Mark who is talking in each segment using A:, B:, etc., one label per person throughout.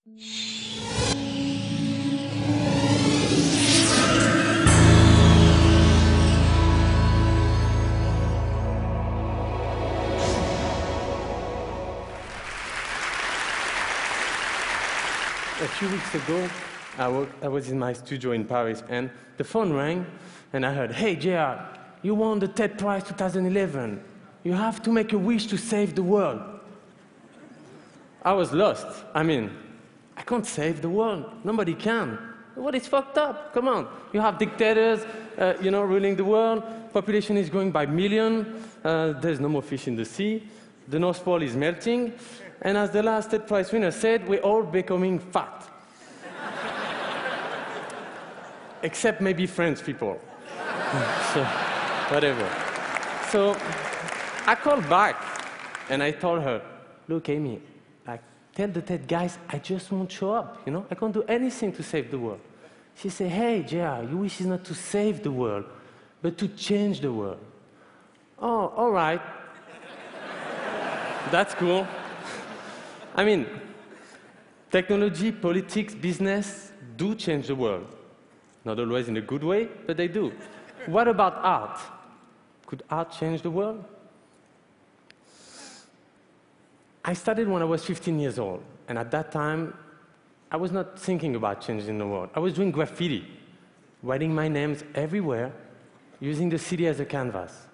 A: A few weeks ago, I was in my studio in Paris, and the phone rang, and I heard, "Hey, JR, you won the TED Prize 2011. You have to make a wish to save the world." I was lost. I mean, I can't save the world. Nobody can. The world is fucked up. Come on. You have dictators, ruling the world. Population is growing by millions. There's no more fish in the sea. The North Pole is melting. And as the last TED Prize winner said, we're all becoming fat. Except maybe French people. So, whatever. So, I called back, and I told her, "Look, Amy, tell the TED guys I just won't show up, I can't do anything to save the world." She said, "Hey, JR, your wish is not to save the world, but to change the world." "Oh, all right." That's cool. I mean, technology, politics, business do change the world. Not always in a good way, but they do. What about art? Could art change the world? I started when I was 15 years old, and at that time, I was not thinking about changing the world. I was doing graffiti, writing my names everywhere, using the city as a canvas.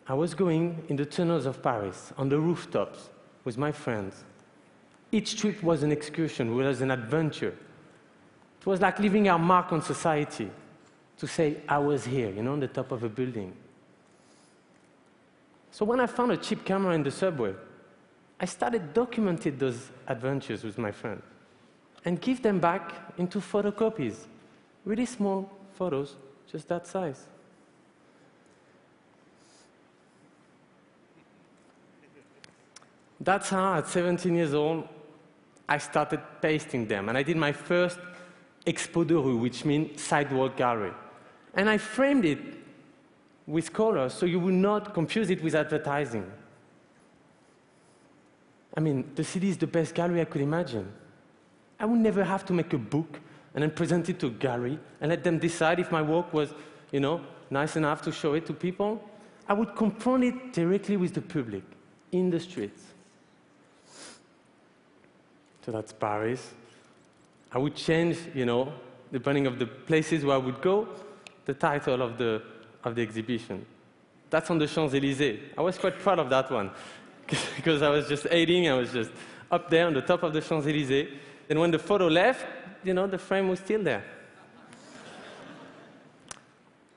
A: I was going in the tunnels of Paris, on the rooftops, with my friends. Each trip was an excursion, was an adventure. It was like leaving our mark on society, to say, I was here, on the top of a building. So when I found a cheap camera in the subway, I started documenting those adventures with my friends and give them back into photocopies, really small photos, just that size. That's how, at 17 years old, I started pasting them, and I did my first expo de rue, which means sidewalk gallery. And I framed it with colors so you would not confuse it with advertising. I mean, the city is the best gallery I could imagine. I would never have to make a book and then present it to a gallery and let them decide if my work was, nice enough to show it to people. I would confront it directly with the public, in the streets. So that's Paris. I would change, depending on the places where I would go, the title of the exhibition. That's on the Champs-Élysées. I was quite proud of that one, because I was just 18, I was just up there on the top of the Champs-Élysées. And when the photo left, the frame was still there.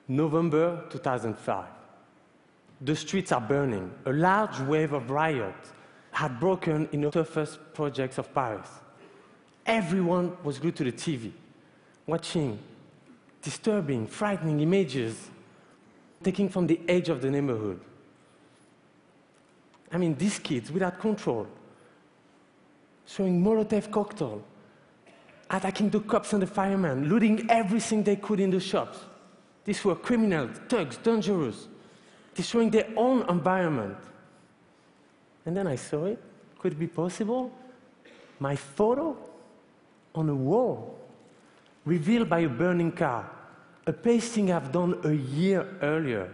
A: November 2005. The streets are burning. A large wave of riots had broken in the toughest projects of Paris. Everyone was glued to the TV, watching disturbing, frightening images taken from the edge of the neighborhood. I mean, these kids, without control, throwing Molotov cocktail, attacking the cops and the firemen, looting everything they could in the shops. These were criminals, thugs, dangerous, destroying their own environment. And then I saw it. Could it be possible? My photo on a wall, revealed by a burning car, a pasting I've done a year earlier,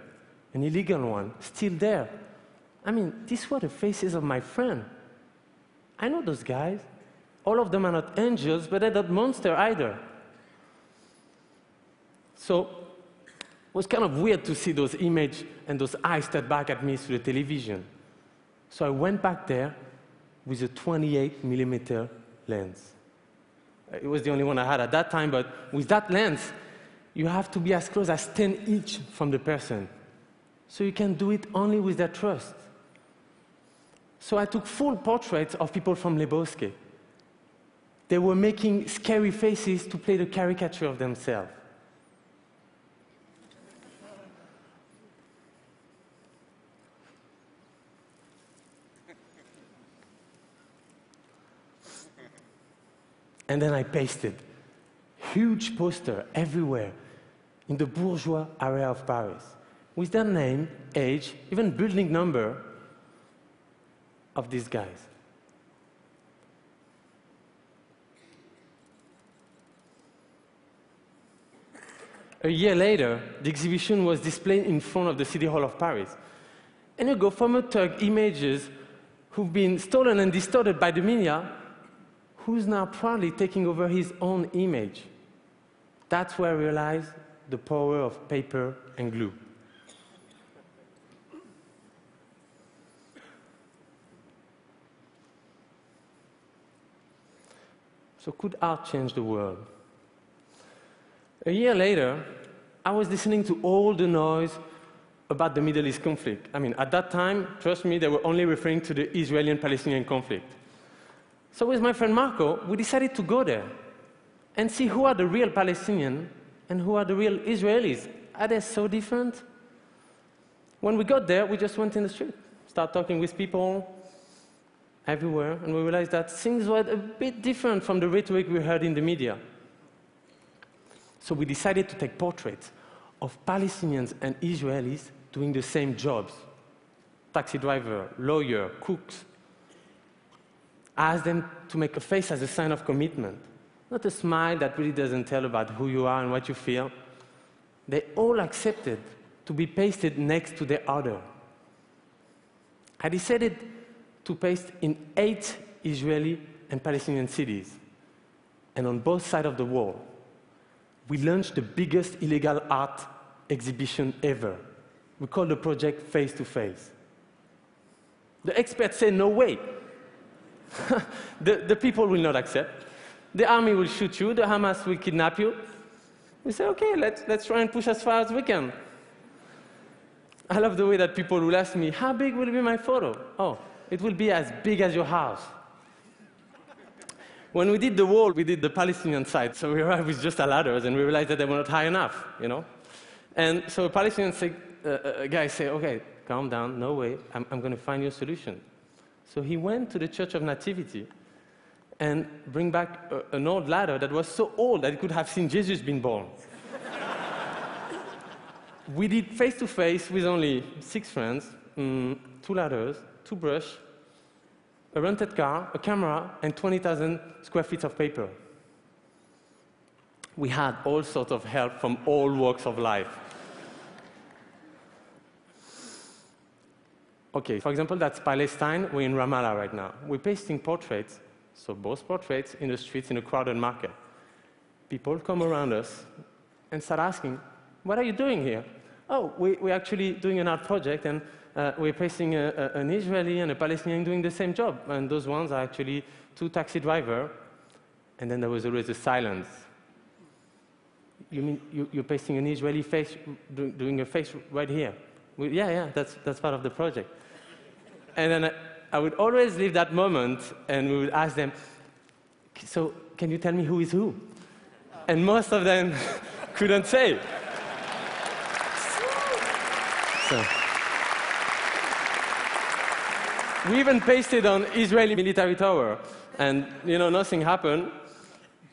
A: an illegal one, still there. I mean, these were the faces of my friends. I know those guys. All of them are not angels, but they're not monsters either. So it was kind of weird to see those images and those eyes stare back at me through the television. So I went back there with a 28mm lens. It was the only one I had at that time, but with that lens, you have to be as close as 10 each from the person. So you can do it only with their trust. So I took full portraits of people from Les Bosquets. They were making scary faces to play the caricature of themselves. And then I pasted huge poster everywhere in the bourgeois area of Paris with their name, age, even building number of these guys. A year later, the exhibition was displayed in front of the City Hall of Paris. And you go former thug images who've been stolen and distorted by the media, who's now proudly taking over his own image. That's where I realized the power of paper and glue. So could art change the world? A year later, I was listening to all the noise about the Middle East conflict. I mean, at that time, trust me, they were only referring to the Israeli and Palestinian conflict. So with my friend Marco, we decided to go there and see who are the real Palestinians and who are the real Israelis. Are they so different? When we got there, we just went in the street, started talking with people everywhere, and we realized that things were a bit different from the rhetoric we heard in the media. So we decided to take portraits of Palestinians and Israelis doing the same jobs. Taxi driver, lawyer, cooks. I asked them to make a face as a sign of commitment. Not a smile that really doesn't tell about who you are and what you feel. They all accepted to be pasted next to the other. I decided to paste in 8 Israeli and Palestinian cities. And on both sides of the wall, we launched the biggest illegal art exhibition ever. We called the project Face to Face. The experts say, no way. the people will not accept. The army will shoot you. The Hamas will kidnap you. We say, okay, let's try and push as far as we can. I love the way that people will ask me, how big will be my photo? Oh, it will be as big as your house. When we did the wall, we did the Palestinian side. So we arrived with just a ladders, and we realized that they were not high enough, you know? And so a Palestinian guy said, okay, calm down, no way, I'm going to find you a solution. So he went to the Church of Nativity and bring back an old ladder that was so old that it could have seen Jesus being born. We did face-to-face with only 6 friends, 2 ladders, 2 brushes, a rented car, a camera, and 20,000 square feet of paper. We had all sorts of help from all walks of life. Okay, for example, that's Palestine. We're in Ramallah right now. We're pasting portraits, so both portraits, in the streets in a crowded market. People come around us and start asking, what are you doing here? Oh, we're actually doing an art project, and we're pasting an Israeli and a Palestinian doing the same job. And those ones are actually 2 taxi drivers. And then there was always a silence. You mean you're pasting an Israeli face, doing a face right here? Well, yeah, that's part of the project. And then I would always leave that moment, and we would ask them, so can you tell me who is who? And most of them couldn't say. So. We even pasted on Israeli military tower, and nothing happened.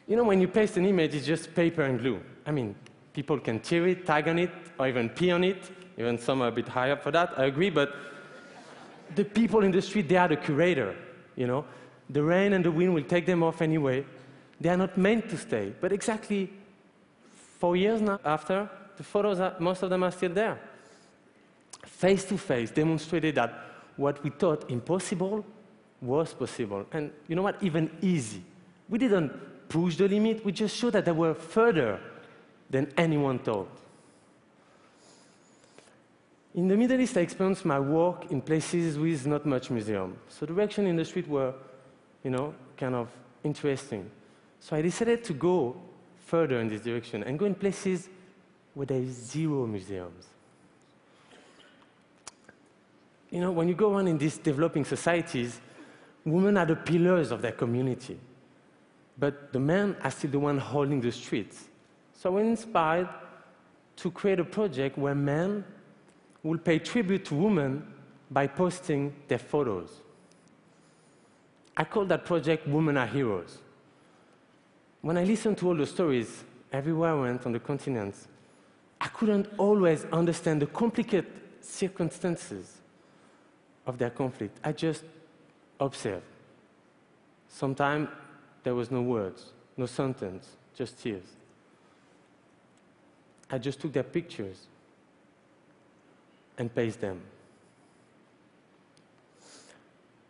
A: When you paste an image, it's just paper and glue. I mean, people can tear it, tag on it, or even pee on it. Even some are a bit high up for that, I agree, but the people in the street, they are the curator, The rain and the wind will take them off anyway. They are not meant to stay, but exactly 4 years now after, the photos, most of them are still there. Face to Face demonstrated that what we thought impossible was possible. And you know what? Even easy. We didn't push the limit, we just showed that they were further than anyone thought. In the Middle East, I experienced my work in places with not much museum. So the reaction in the street were, kind of interesting. So I decided to go further in this direction and go in places where there is 0 museums. When you go around in these developing societies, women are the pillars of their community. But the men are still the one holding the streets. So I was inspired to create a project where men will pay tribute to women by posting their photos. I call that project Women Are Heroes. When I listened to all the stories, everywhere I went on the continents, I couldn't always understand the complicated circumstances of their conflict. I just observed. Sometimes there was no words, no sentence, just tears. I just took their pictures and pasted them.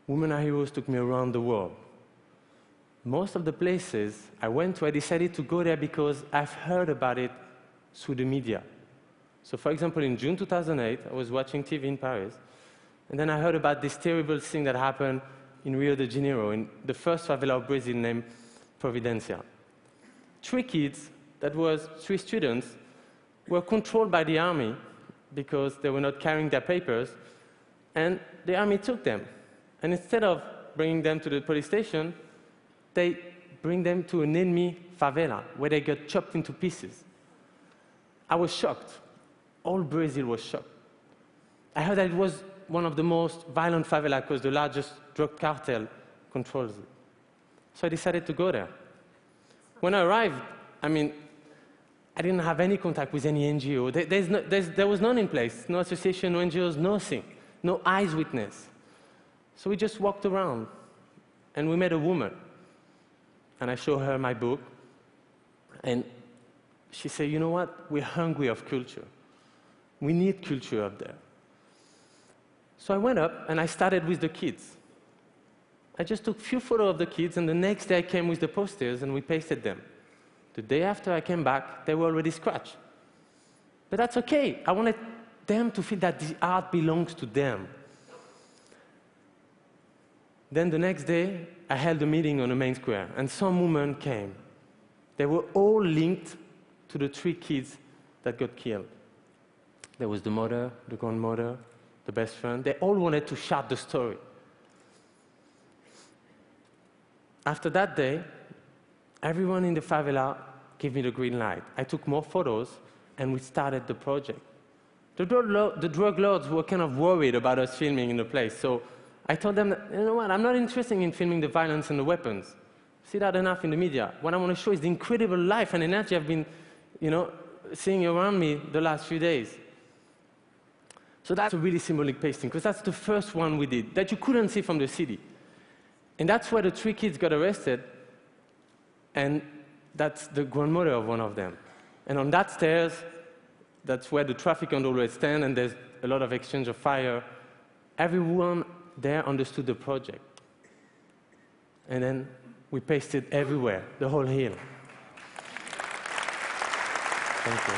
A: Women Are Heroes took me around the world. Most of the places I went to, I decided to go there because I've heard about it through the media. So for example, in June 2008, I was watching TV in Paris, and then I heard about this terrible thing that happened in Rio de Janeiro, in the first favela of Brazil named Providencia. 3 kids, that was 3 students, were controlled by the army because they were not carrying their papers, and the army took them. And instead of bringing them to the police station, they bring them to an enemy favela where they get chopped into pieces. I was shocked. All Brazil was shocked. I heard that it was one of the most violent favelas because the largest drug cartel controls it. So I decided to go there. When I arrived, I didn't have any contact with any NGO. There was none in place. No association, no NGOs, nothing. No eyes witness. So we just walked around, and we met a woman. And I showed her my book, and she said, you know what? We're hungry of culture. We need culture up there. So I went up, and I started with the kids. I just took a few photos of the kids, and the next day I came with the posters, and we pasted them. The day after I came back, they were already scratched. But that's okay. I wanted them to feel that the art belongs to them. Then the next day, I held a meeting on the main square, and some women came. They were all linked to the 3 kids that got killed. There was the mother, the grandmother, the best friend. They all wanted to share the story. After that day, everyone in the favela gave me the green light. I took more photos, and we started the project. The drug lords were kind of worried about us filming in the place, so I told them, that, you know what, I'm not interested in filming the violence and the weapons. See that enough in the media. What I want to show is the incredible life and energy I've been, seeing around me the last few days. So that's a really symbolic pasting, because that's the first one we did, that you couldn't see from the city. And that's where the 3 kids got arrested, and that's the grandmother of one of them. And on that stairs, that's where the traffic control always stand, and there's a lot of exchange of fire. Everyone there understood the project. And then we pasted everywhere, the whole hill. Thank you.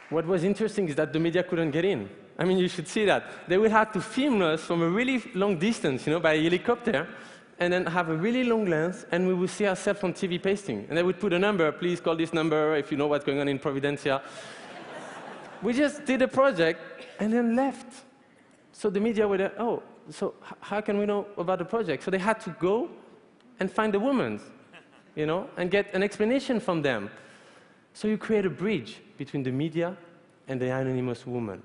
A: What was interesting is that the media couldn't get in. You should see that. They would have to film us from a really long distance, by helicopter, and then have a really long lens, and we would see ourselves on TV pasting. And they would put a number, please call this number if you know what's going on in Providencia. We just did a project and then left. So the media were like, oh, so how can we know about the project? So they had to go and find the women, and get an explanation from them. So you create a bridge between the media and the anonymous woman.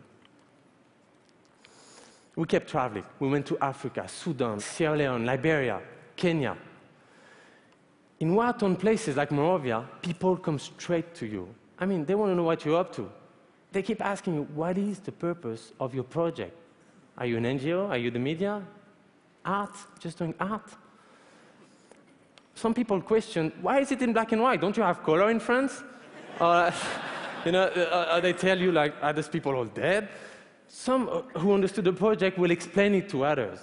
A: We kept traveling. We went to Africa, Sudan, Sierra Leone, Liberia, Kenya. In war-torn places like Monrovia, people come straight to you. They want to know what you're up to. They keep asking you, what is the purpose of your project? Are you an NGO? Are you the media? Art? Just doing art? Some people question, why is it in black and white? Don't you have color in France? Or, they tell you, are those people all dead? Some who understood the project will explain it to others.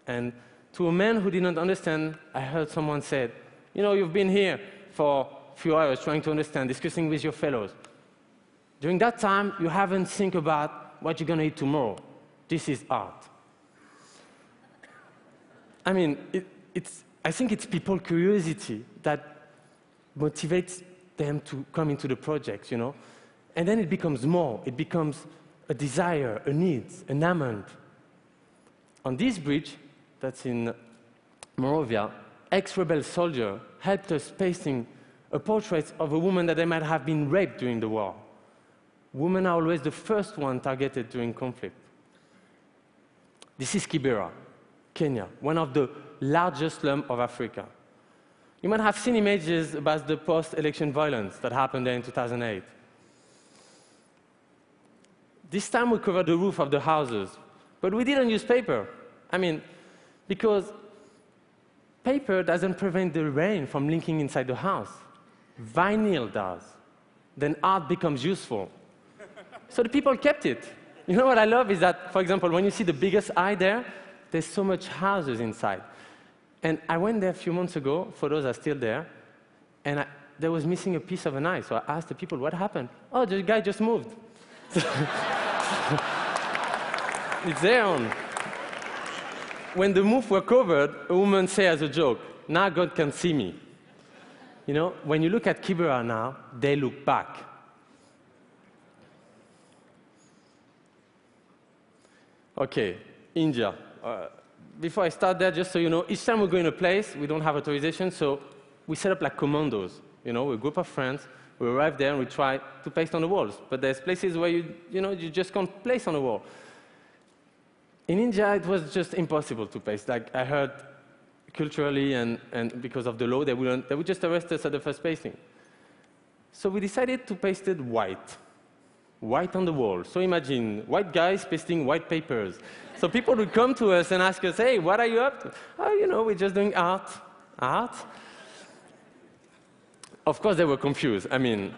A: And to a man who didn't understand, I heard someone said, you've been here for a few hours trying to understand, discussing with your fellows. During that time, you haven't think about what you're going to eat tomorrow. This is art. I think it's people's curiosity that motivates them to come into the project, And then it becomes more. It becomes a desire, a need, an amount. On this bridge, that's in Monrovia, ex-rebel soldier helped us pasting a portrait of a woman that they might have been raped during the war. Women are always the first one targeted during conflict. This is Kibera, Kenya, one of the largest slums of Africa. You might have seen images about the post-election violence that happened there in 2008. This time we covered the roof of the houses, but we didn't use paper. Because paper doesn't prevent the rain from leaking inside the house. Vinyl does. Then art becomes useful. So the people kept it. You know what I love is that, for example, when you see the biggest eye there, there's so much houses inside. And I went there a few months ago, photos are still there, and there was missing a piece of an eye. So I asked the people, what happened? Oh, the guy just moved. It's there on. When the moves were covered, a woman said as a joke, now God can see me. You know, when you look at Kibera now, they look back. Okay, India. Before I start there, just so you know, each time we go in a place, we don't have authorization, so we set up like commandos. You know, a group of friends, we arrive there and we try to paste on the walls. But there's places where you just can't place on the wall. In India, it was just impossible to paste. Like I heard culturally and because of the law, they would just arrest us at the first pasting. So we decided to paste it white. White on the wall. So imagine white guys pasting white papers. So people would come to us and ask us, hey, what are you up to? Oh, you know, we're just doing art. Art? Of course, they were confused. I mean,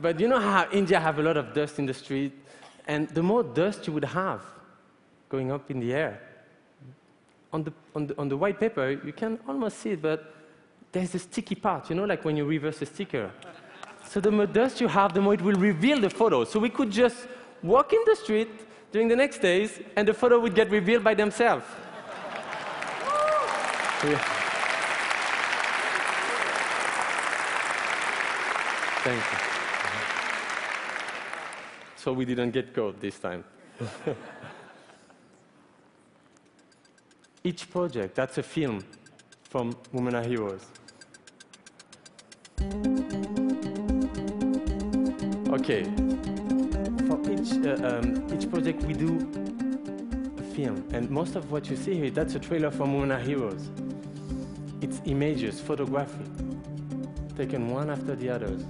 A: but you know how India have a lot of dust in the street? And the more dust you would have going up in the air, on the white paper, you can almost see it, but there's a sticky part, you know, like when you reverse a sticker. So the more dust you have, the more it will reveal the photo. So we could just walk in the street during the next days, and the photo would get revealed by themselves. Yeah. Thank you. So we didn't get caught this time. Each project, that's a film from Women Are Heroes. Okay, for each project we do a film, and most of what you see here, that's a trailer from Women Are Heroes. It's images, photography, taken one after the others.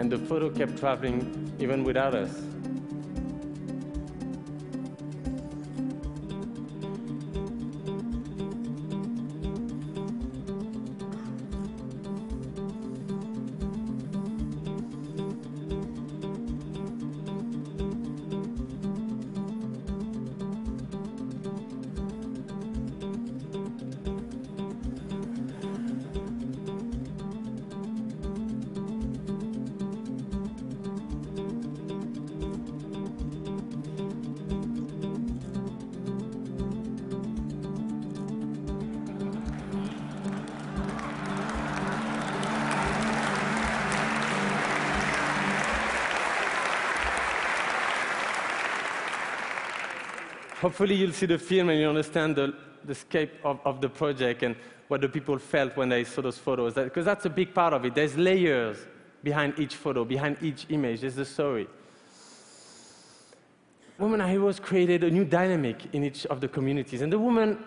A: And the photo kept traveling even without us. Hopefully you'll see the film and you understand the scope of the project and what the people felt when they saw those photos. Because that's a big part of it. There's layers behind each photo, behind each image. There's the story. Women Are Heroes created a new dynamic in each of the communities. And the women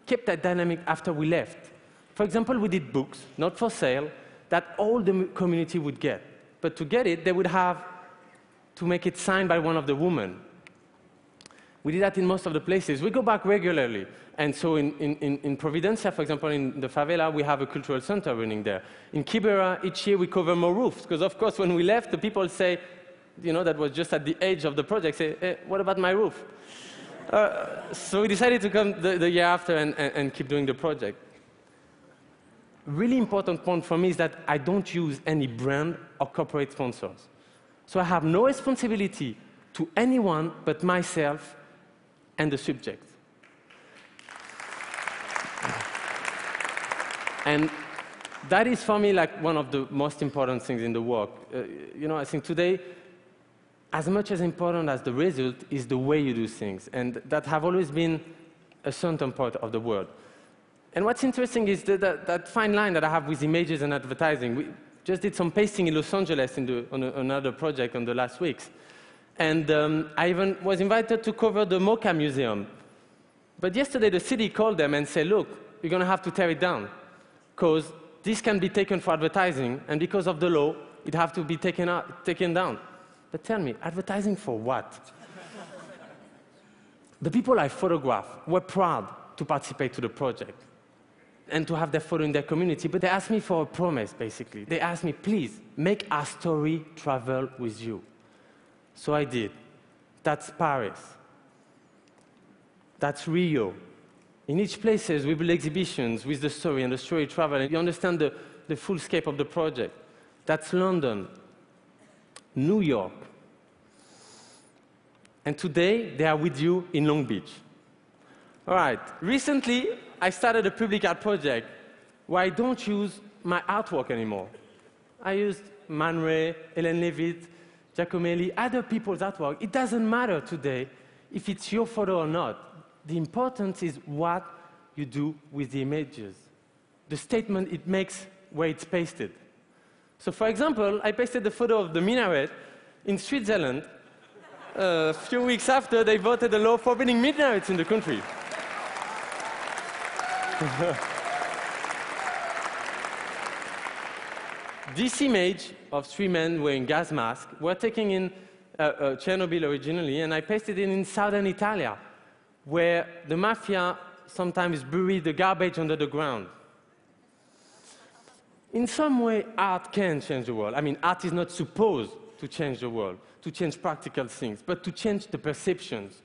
A: kept that dynamic after we left. For example, we did books, not for sale, that all the community would get. But to get it, they would have to make it signed by one of the women. We did that in most of the places. We go back regularly. And so in Providencia, for example, in the favela, we have a cultural center running there. In Kibera, each year we cover more roofs. Because, of course, when we left, the people say, you know, that was just at the edge of the project, say, hey, what about my roof? So we decided to come the year after and keep doing the project. Really important point for me is that I don't use any brand or corporate sponsors. So I have no responsibility to anyone but myself and the subject. And that is, for me, like one of the most important things in the work. You know, I think today, as much as important as the result is the way you do things, and that have always been a certain part of the world. And what's interesting is that fine line that I have with images and advertising. We just did some pasting in Los Angeles on another project in the last weeks. And I even was invited to cover the MoCA Museum. But yesterday, the city called them and said, look, you're going to have to tear it down, because this can be taken for advertising, and because of the law, it has to be taken down. But tell me, advertising for what? The people I photographed were proud to participate to the project and to have their photo in their community, but they asked me for a promise, basically. They asked me, please, make our story travel with you. So I did. That's Paris. That's Rio. In each place, we build exhibitions with the story, and the story travel, and you understand the full scope of the project. That's London, New York. And today, they are with you in Long Beach. All right, recently, I started a public art project where I don't use my artwork anymore. I used Man Ray, Hélène Lévite, Giacomelli, other people's artwork. It doesn't matter today if it's your photo or not. The importance is what you do with the images, the statement it makes where it's pasted. So for example, I pasted the photo of the minaret in Switzerland a few weeks after they voted a law forbidding minarets in the country. This image of three men wearing gas masks were taken in Chernobyl originally, and I pasted it in southern Italy, where the mafia sometimes bury the garbage under the ground. In some way, art can change the world. I mean, art is not supposed to change the world, to change practical things, but to change the perceptions.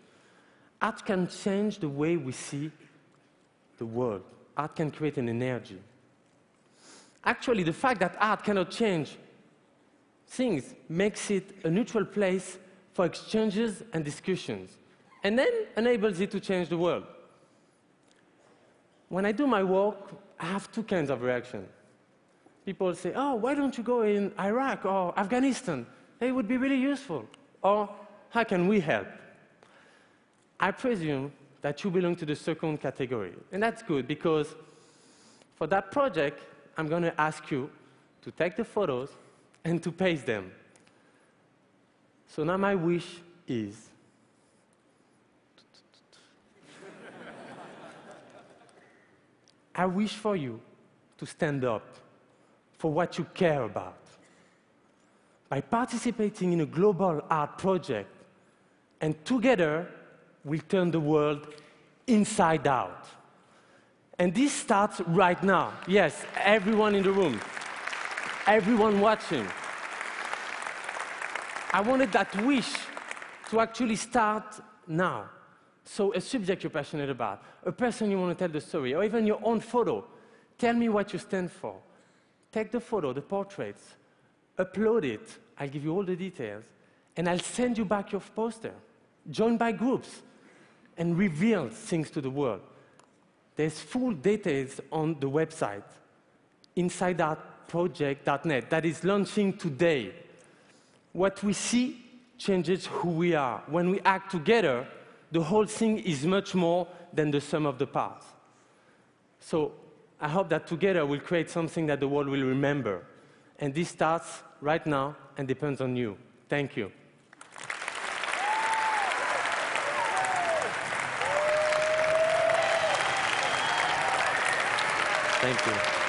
A: Art can change the way we see the world. Art can create an energy. Actually, the fact that art cannot change things makes it a neutral place for exchanges and discussions, and then enables it to change the world. When I do my work, I have two kinds of reactions. People say, oh, why don't you go in Iraq or Afghanistan? It would be really useful. Or, how can we help? I presume that you belong to the second category. And that's good, because for that project, I'm going to ask you to take the photos and to paste them. So now my wish is I wish for you to stand up for what you care about. By participating in a global art project, and together we'll turn the world inside out. And this starts right now. Yes, everyone in the room, everyone watching. I wanted that wish to actually start now. So a subject you're passionate about, a person you want to tell the story, or even your own photo. Tell me what you stand for. Take the photo, the portraits, upload it. I'll give you all the details, and I'll send you back your poster. Join by groups and reveal things to the world. There's full details on the website, insideartproject.net, that is launching today. What we see changes who we are. When we act together, the whole thing is much more than the sum of the parts. So I hope that together we'll create something that the world will remember. And this starts right now and depends on you. Thank you. Thank you.